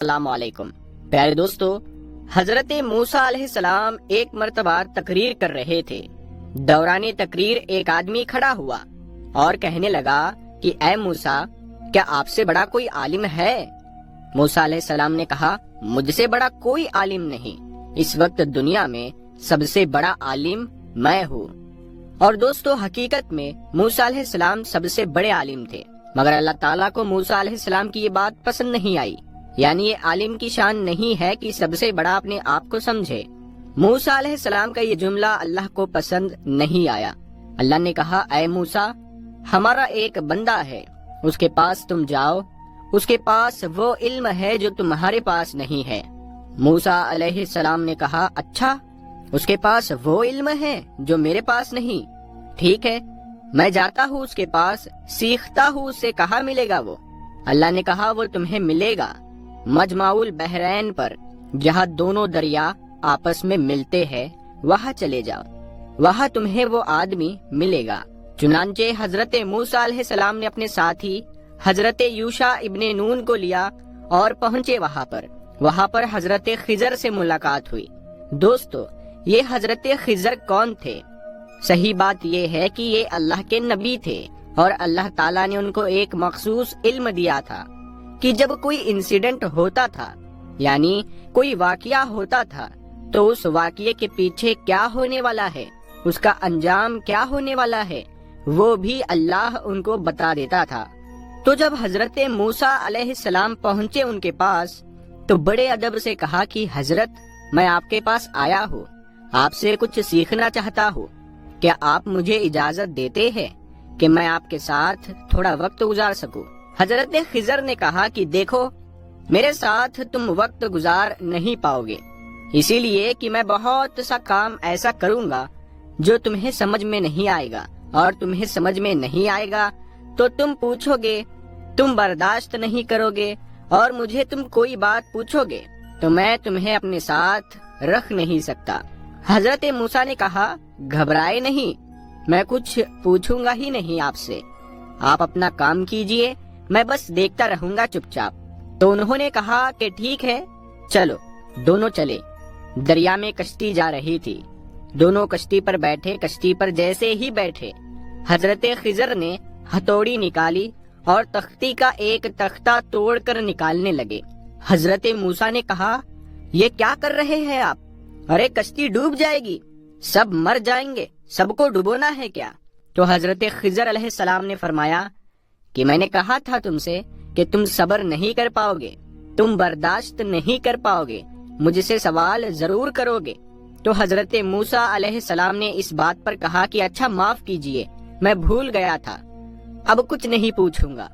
السلام علیکم پیارے دوستو، حضرت موسیٰ علیہ السلام ایک مرتبہ تقریر کر رہے تھے۔ دوران تقریر ایک آدمی کھڑا ہوا اور کہنے لگا کہ اے موسیٰ، کیا آپ سے بڑا کوئی عالم ہے؟ موسیٰ علیہ السلام نے کہا، مجھ سے بڑا کوئی عالم نہیں، اس وقت دنیا میں سب سے بڑا عالم میں ہوں۔ اور دوستو، حقیقت میں موسیٰ علیہ السلام سب سے بڑے عالم تھے، مگر اللہ تعالیٰ کو موسیٰ علیہ السلام کی یہ بات پسند نہیں آئی۔ یعنی یہ عالم کی شان نہیں ہے کہ سب سے بڑا اپنے آپ کو سمجھے۔ موسیٰ علیہ السلام کا یہ جملہ اللہ کو پسند نہیں آیا۔ اللہ نے کہا، اے موسیٰ، ہمارا ایک بندہ ہے، اس کے پاس تم جاؤ، اس کے پاس وہ علم ہے جو تمہارے پاس نہیں ہے۔ موسیٰ علیہ السلام نے کہا، اچھا، اس کے پاس وہ علم ہے جو میرے پاس نہیں، ٹھیک ہے، میں جاتا ہوں اس کے پاس، سیکھتا ہوں اس سے، کہاں ملے گا وہ؟ اللہ نے کہا، وہ تمہیں ملے گا مجمع البحرین پر، جہاں دونوں دریا آپس میں ملتے ہیں، وہاں چلے جاؤ، وہاں تمہیں وہ آدمی ملے گا۔ چنانچہ حضرت موسیٰ علیہ السلام نے اپنے ساتھی حضرت یوشع ابن نون کو لیا اور پہنچے وہاں پر حضرت خضر سے ملاقات ہوئی۔ دوستو، یہ حضرت خضر کون تھے؟ صحیح بات یہ ہے کہ یہ اللہ کے نبی تھے، اور اللہ تعالیٰ نے ان کو ایک مخصوص علم دیا تھا کہ جب کوئی انسیڈنٹ ہوتا تھا، یعنی کوئی واقعہ ہوتا تھا، تو اس واقعے کے پیچھے کیا ہونے والا ہے، اس کا انجام کیا ہونے والا ہے، وہ بھی اللہ ان کو بتا دیتا تھا۔ تو جب حضرت موسیٰ علیہ السلام پہنچے ان کے پاس، تو بڑے ادب سے کہا کہ حضرت، میں آپ کے پاس آیا ہوں، آپ سے کچھ سیکھنا چاہتا ہوں، کیا آپ مجھے اجازت دیتے ہیں کہ میں آپ کے ساتھ تھوڑا وقت گزار سکوں؟ حضرت خضر نے کہا کہ دیکھو، میرے ساتھ تم وقت گزار نہیں پاؤ گے، اسی لیے کہ میں بہت سا کام ایسا کروں گا جو تمہیں سمجھ میں نہیں آئے گا، اور تمہیں سمجھ میں نہیں آئے گا تو تم پوچھو گے، تم برداشت نہیں کرو گے، اور مجھے تم کوئی بات پوچھو گے تو میں تمہیں اپنے ساتھ رکھ نہیں سکتا۔ حضرت موسیٰ نے کہا، گھبرائے نہیں، میں کچھ پوچھوں گا ہی نہیں آپ سے، آپ اپنا کام کیجئے، میں بس دیکھتا رہوں گا چپ چاپ۔ تو انہوں نے کہا کہ ٹھیک ہے، چلو۔ دونوں چلے، دریا میں کشتی جا رہی تھی، دونوں کشتی پر بیٹھے۔ کشتی پر جیسے ہی بیٹھے، حضرت خضر نے ہتھوڑی نکالی اور تختی کا ایک تختہ توڑ کر نکالنے لگے۔ حضرت موسیٰ نے کہا، یہ کیا کر رہے ہیں آپ؟ ارے کشتی ڈوب جائے گی، سب مر جائیں گے، سب کو ڈبونا ہے کیا؟ تو حضرت خضر علیہ السلام نے فرمایا کہ میں نے کہا تھا تم سے کہ تم صبر نہیں کر پاؤ گے، تم برداشت نہیں کر پاؤ گے، مجھ سے سوال ضرور کرو گے۔ تو حضرت موسیٰ علیہ السلام نے اس بات پر کہا کہ اچھا، معاف کیجئے، میں بھول گیا تھا، اب کچھ نہیں پوچھوں گا،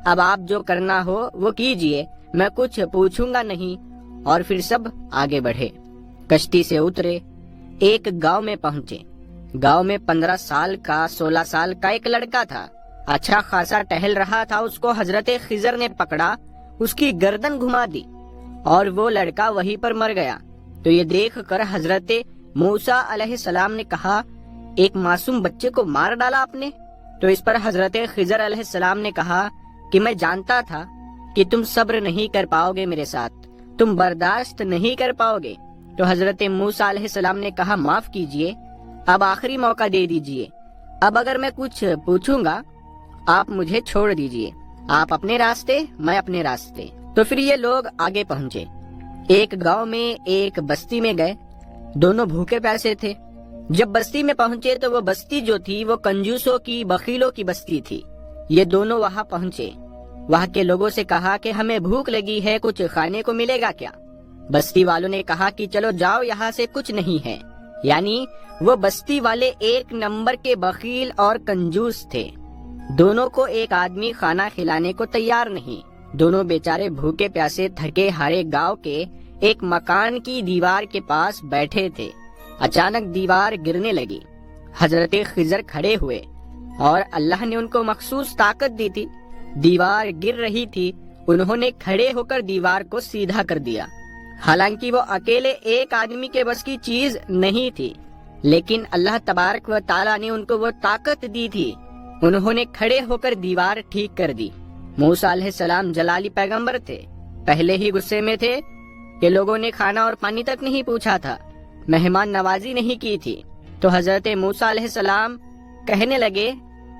اب آپ جو کرنا ہو وہ کیجئے، میں کچھ پوچھوں گا نہیں۔ اور پھر سب آگے بڑھے، کشتی سے اترے، ایک گاؤں میں پہنچے۔ گاؤں میں 15 سال کا 16 سال کا ایک لڑکا تھا، اچھا خاصا ٹہل رہا تھا، اس کو حضرت خضر نے پکڑا، اس کی گردن گھما دی، اور وہ لڑکا وہیں پر مر گیا۔ تو یہ دیکھ کر حضرت موسیٰ علیہ السلام نے کہا، ایک معصوم بچے کو مار ڈالا آپ نے؟ تو اس پر حضرت خضر علیہ السلام نے کہا کہ میں جانتا تھا کہ تم صبر نہیں کر پاؤ گے میرے ساتھ، تم برداشت نہیں کر پاؤ گے۔ تو حضرت موسیٰ علیہ السلام نے کہا، معاف کیجئے، اب آخری موقع دے دیجئے، اب اگر میں کچھ پوچھوں گا آپ مجھے چھوڑ دیجئے، آپ اپنے راستے، میں اپنے راستے۔ تو پھر یہ لوگ آگے پہنچے، ایک گاؤں میں ایک بستی میں گئے، دونوں بھوکے پیاسے تھے۔ جب بستی میں پہنچے تو وہ بستی جو تھی وہ کنجوسوں کی، بخیلوں کی بستی تھی۔ یہ دونوں وہاں پہنچے، وہاں کے لوگوں سے کہا کہ ہمیں بھوک لگی ہے، کچھ کھانے کو ملے گا کیا؟ بستی والوں نے کہا کہ چلو جاؤ، یہاں سے کچھ نہیں ہے۔ یعنی وہ بستی والے ایک نمبر کے بخیل اور کنجوس تھے، دونوں کو ایک آدمی کھانا کھلانے کو تیار نہیں۔ دونوں بیچارے بھوکے پیاسے تھکے ہارے گاؤں کے ایک مکان کی دیوار کے پاس بیٹھے تھے۔ اچانک دیوار گرنے لگی، حضرت خضر کھڑے ہوئے، اور اللہ نے ان کو مخصوص طاقت دی تھی، دیوار گر رہی تھی، انہوں نے کھڑے ہو کر دیوار کو سیدھا کر دیا۔ حالانکہ وہ اکیلے ایک آدمی کے بس کی چیز نہیں تھی، لیکن اللہ تبارک و تعالیٰ نے ان کو وہ طاقت دی تھی، انہوں نے کھڑے ہو کر دیوار ٹھیک کر دی۔ موسیٰ علیہ السلام جلالی پیغمبر تھے، پہلے ہی غصے میں تھے کہ لوگوں نے کھانا اور پانی تک نہیں پوچھا تھا، مہمان نوازی نہیں کی تھی۔ تو حضرت موسیٰ علیہ السلام کہنے لگے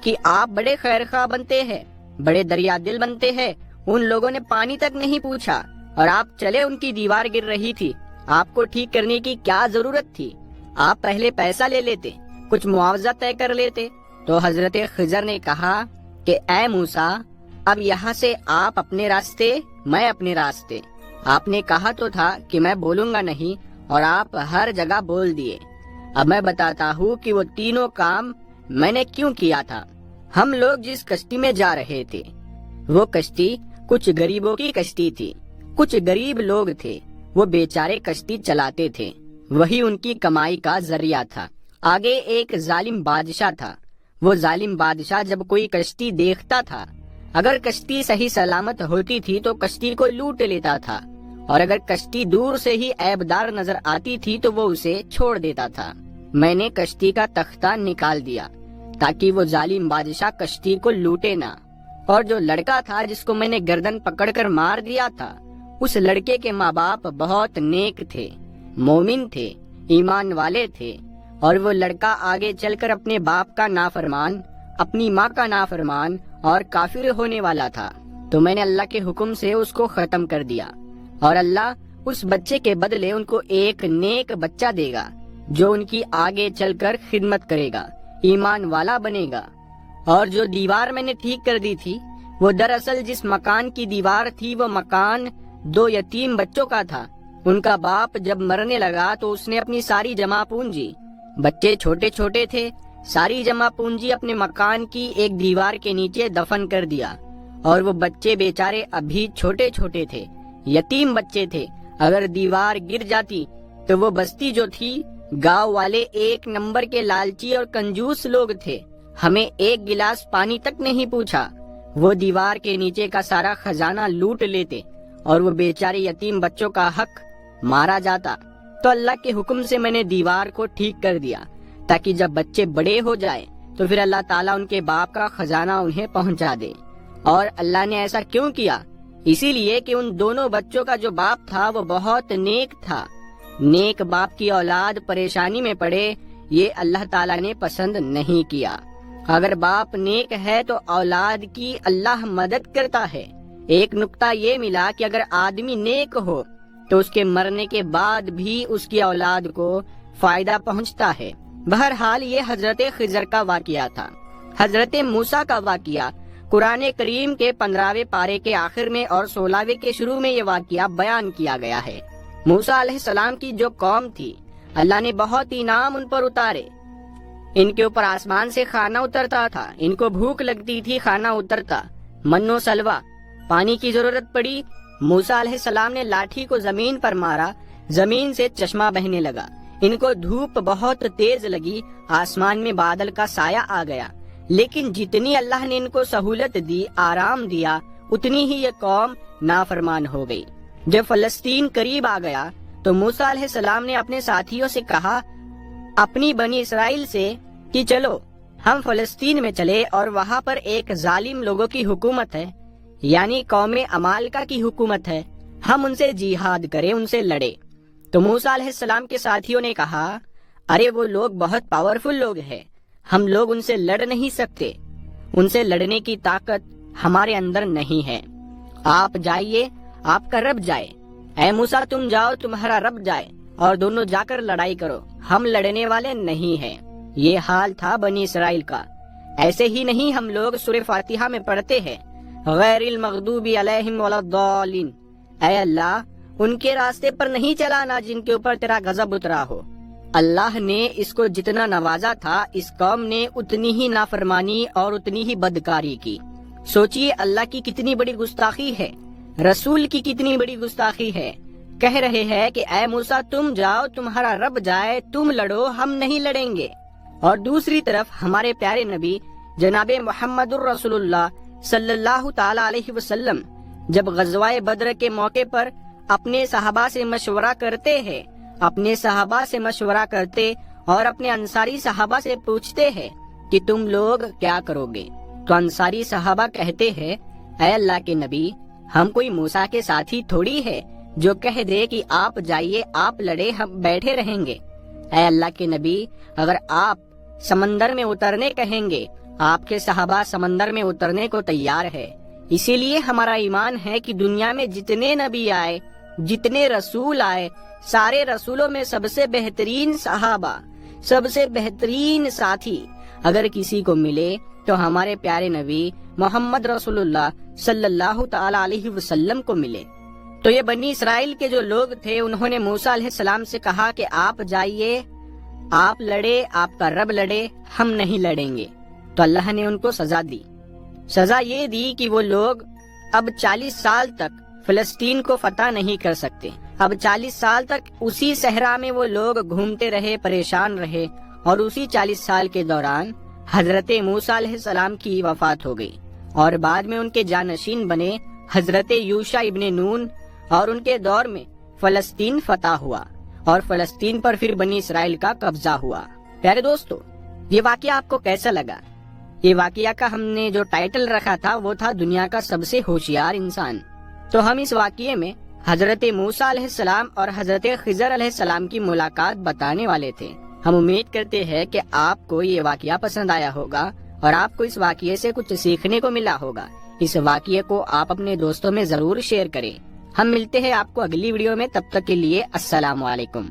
کہ آپ بڑے خیر خواہ بنتے ہیں، بڑے دریا دل بنتے ہیں، ان لوگوں نے پانی تک نہیں پوچھا اور آپ چلے، ان کی دیوار گر رہی تھی، آپ کو ٹھیک کرنے کی کیا ضرورت تھی؟ آپ پہلے پیسہ لے لیتے، کچھ معاوضہ طے کر لیتے۔ تو حضرت خضر نے کہا کہ اے موسیٰ، اب یہاں سے آپ اپنے راستے، میں اپنے راستے۔ آپ نے کہا تو تھا کہ میں بولوں گا نہیں، اور آپ ہر جگہ بول دیے۔ اب میں بتاتا ہوں کہ وہ تینوں کام میں نے کیوں کیا تھا۔ ہم لوگ جس کشتی میں جا رہے تھے وہ کشتی کچھ غریبوں کی کشتی تھی، کچھ غریب لوگ تھے، وہ بیچارے کشتی چلاتے تھے، وہی ان کی کمائی کا ذریعہ تھا۔ آگے ایک ظالم بادشاہ تھا، وہ ظالم بادشاہ جب کوئی کشتی دیکھتا تھا، اگر کشتی صحیح سلامت ہوتی تھی تو کشتی کو لوٹ لیتا تھا، اور اگر کشتی دور سے ہی عیبدار نظر آتی تھی تو وہ اسے چھوڑ دیتا تھا۔ میں نے کشتی کا تختہ نکال دیا تاکہ وہ ظالم بادشاہ کشتی کو لوٹے نہ، اور جو لڑکا تھا جس کو میں نے گردن پکڑ کر مار دیا تھا، اس لڑکے کے ماں باپ بہت نیک تھے، مومن تھے، ایمان والے تھے، اور وہ لڑکا آگے چل کر اپنے باپ کا نافرمان، اپنی ماں کا نافرمان اور کافر ہونے والا تھا۔ تو میں نے اللہ کے حکم سے اس کو ختم کر دیا، اور اللہ اس بچے کے بدلے ان کو ایک نیک بچہ دے گا جو ان کی آگے چل کر خدمت کرے گا، ایمان والا بنے گا۔ اور جو دیوار میں نے ٹھیک کر دی تھی، وہ دراصل جس مکان کی دیوار تھی وہ مکان 2 یتیم بچوں کا تھا۔ ان کا باپ جب مرنے لگا تو اس نے اپنی ساری جمع پونجی، بچے چھوٹے چھوٹے تھے، ساری جمع پونجی اپنے مکان کی ایک دیوار کے نیچے دفن کر دیا، اور وہ بچے بیچارے ابھی چھوٹے چھوٹے تھے، یتیم بچے تھے۔ اگر دیوار گر جاتی تو وہ بستی جو تھی، گاؤں والے 1 نمبر کے لالچی اور کنجوس لوگ تھے، ہمیں 1 گلاس پانی تک نہیں پوچھا، وہ دیوار کے نیچے کا سارا خزانہ لوٹ لیتے اور وہ بیچارے یتیم بچوں کا حق مارا جاتا۔ تو اللہ کے حکم سے میں نے دیوار کو ٹھیک کر دیا تاکہ جب بچے بڑے ہو جائیں تو پھر اللہ تعالیٰ ان کے باپ کا خزانہ انہیں پہنچا دے۔ اور اللہ نے ایسا کیوں کیا؟ اسی لیے کہ ان دونوں بچوں کا جو باپ تھا وہ بہت نیک تھا۔ نیک باپ کی اولاد پریشانی میں پڑے، یہ اللہ تعالیٰ نے پسند نہیں کیا۔ اگر باپ نیک ہے تو اولاد کی اللہ مدد کرتا ہے۔ ایک نقطہ یہ ملا کہ اگر آدمی نیک ہو تو اس کے مرنے کے بعد بھی اس کی اولاد کو فائدہ پہنچتا ہے۔ بہرحال یہ حضرت خضر کا واقعہ تھا۔ حضرت موسیٰ کا واقعہ قرآن کریم کے 15ویں پارے کے آخر میں اور 16ویں کے شروع میں یہ واقعہ بیان کیا گیا ہے۔ موسیٰ علیہ السلام کی جو قوم تھی، اللہ نے بہت انعام ان پر اتارے۔ ان کے اوپر آسمان سے کھانا اترتا تھا، ان کو بھوک لگتی تھی، کھانا اترتا، من و سلوہ۔ پانی کی ضرورت پڑی، موسیٰ علیہ السلام نے لاٹھی کو زمین پر مارا، زمین سے چشمہ بہنے لگا۔ ان کو دھوپ بہت تیز لگی، آسمان میں بادل کا سایہ آ گیا، لیکن جتنی اللہ نے ان کو سہولت دی، آرام دیا، اتنی ہی یہ قوم نافرمان ہو گئی۔ جب فلسطین قریب آ گیا تو موسیٰ علیہ السلام نے اپنے ساتھیوں سے کہا، اپنی بنی اسرائیل سے، کہ چلو ہم فلسطین میں چلے اور وہاں پر ایک ظالم لوگوں کی حکومت ہے، یعنی قوم عمالقہ کی حکومت ہے، ہم ان سے جہاد کریں، ان سے لڑے۔ تو موسیٰ علیہ السلام کے ساتھیوں نے کہا، ارے وہ لوگ بہت پاورفل لوگ ہیں، ہم لوگ ان سے لڑ نہیں سکتے، ان سے لڑنے کی طاقت ہمارے اندر نہیں ہے، آپ جائیے، آپ کا رب جائے۔ اے موسیٰ تم جاؤ، تمہارا رب جائے، اور دونوں جا کر لڑائی کرو، ہم لڑنے والے نہیں ہیں۔ یہ حال تھا بنی اسرائیل کا۔ ایسے ہی نہیں ہم لوگ سورہ فاتحہ میں پڑھتے ہیں، غیر المغضوب علیہم ولا الضالین، اے اللہ ان کے راستے پر نہیں چلانا جن کے اوپر تیرا غضب اترا ہو۔ اللہ نے اس کو جتنا نوازا تھا، اس قوم نے اتنی ہی نافرمانی اور اتنی ہی بدکاری کی۔ سوچئے اللہ کی کتنی بڑی گستاخی ہے، رسول کی کتنی بڑی گستاخی ہے۔ کہہ رہے ہیں کہ اے موسیٰ تم جاؤ، تمہارا رب جائے، تم لڑو، ہم نہیں لڑیں گے۔ اور دوسری طرف ہمارے پیارے نبی جناب محمد الرسول اللہ صلی اللہ تعالی علیہ وسلم جب غزوہ بدر کے موقع پر اپنے صحابہ سے مشورہ کرتے ہیں، اپنے صحابہ سے مشورہ کرتے اور اپنے انصاری صحابہ سے پوچھتے ہیں کہ تم لوگ کیا کرو گے، تو انصاری صحابہ کہتے ہیں، اے اللہ کے نبی ہم کوئی موسیٰ کے ساتھی تھوڑی ہے جو کہہ دے کہ آپ جائیے، آپ لڑے، ہم بیٹھے رہیں گے۔ اے اللہ کے نبی، اگر آپ سمندر میں اترنے کہیں گے، آپ کے صحابہ سمندر میں اترنے کو تیار ہے۔ اسی لیے ہمارا ایمان ہے کہ دنیا میں جتنے نبی آئے، جتنے رسول آئے، سارے رسولوں میں سب سے بہترین صحابہ، سب سے بہترین ساتھی اگر کسی کو ملے تو ہمارے پیارے نبی محمد رسول اللہ صلی اللہ تعالی علیہ وسلم کو ملے۔ تو یہ بنی اسرائیل کے جو لوگ تھے، انہوں نے موسیٰ علیہ السلام سے کہا کہ آپ جائیے، آپ لڑے، آپ کا رب لڑے، ہم نہیں لڑیں گے۔ تو اللہ نے ان کو سزا دی۔ سزا یہ دی کہ وہ لوگ اب 40 سال تک فلسطین کو فتح نہیں کر سکتے۔ اب 40 سال تک اسی صحرا میں وہ لوگ گھومتے رہے، پریشان رہے، اور اسی 40 سال کے دوران حضرت موسیٰ علیہ السلام کی وفات ہو گئی، اور بعد میں ان کے جانشین بنے حضرت یوشع ابن نون، اور ان کے دور میں فلسطین فتح ہوا، اور فلسطین پر پھر بنی اسرائیل کا قبضہ ہوا۔ پیارے دوستو، یہ واقعہ آپ کو کیسا لگا؟ یہ واقعہ کا ہم نے جو ٹائٹل رکھا تھا وہ تھا دنیا کا سب سے ہوشیار انسان۔ تو ہم اس واقعے میں حضرت موسیٰ علیہ السلام اور حضرت خضر علیہ السلام کی ملاقات بتانے والے تھے۔ ہم امید کرتے ہیں کہ آپ کو یہ واقعہ پسند آیا ہوگا اور آپ کو اس واقعے سے کچھ سیکھنے کو ملا ہوگا۔ اس واقعے کو آپ اپنے دوستوں میں ضرور شیئر کریں۔ ہم ملتے ہیں آپ کو اگلی ویڈیو میں، تب تک کے لیے السلام علیکم۔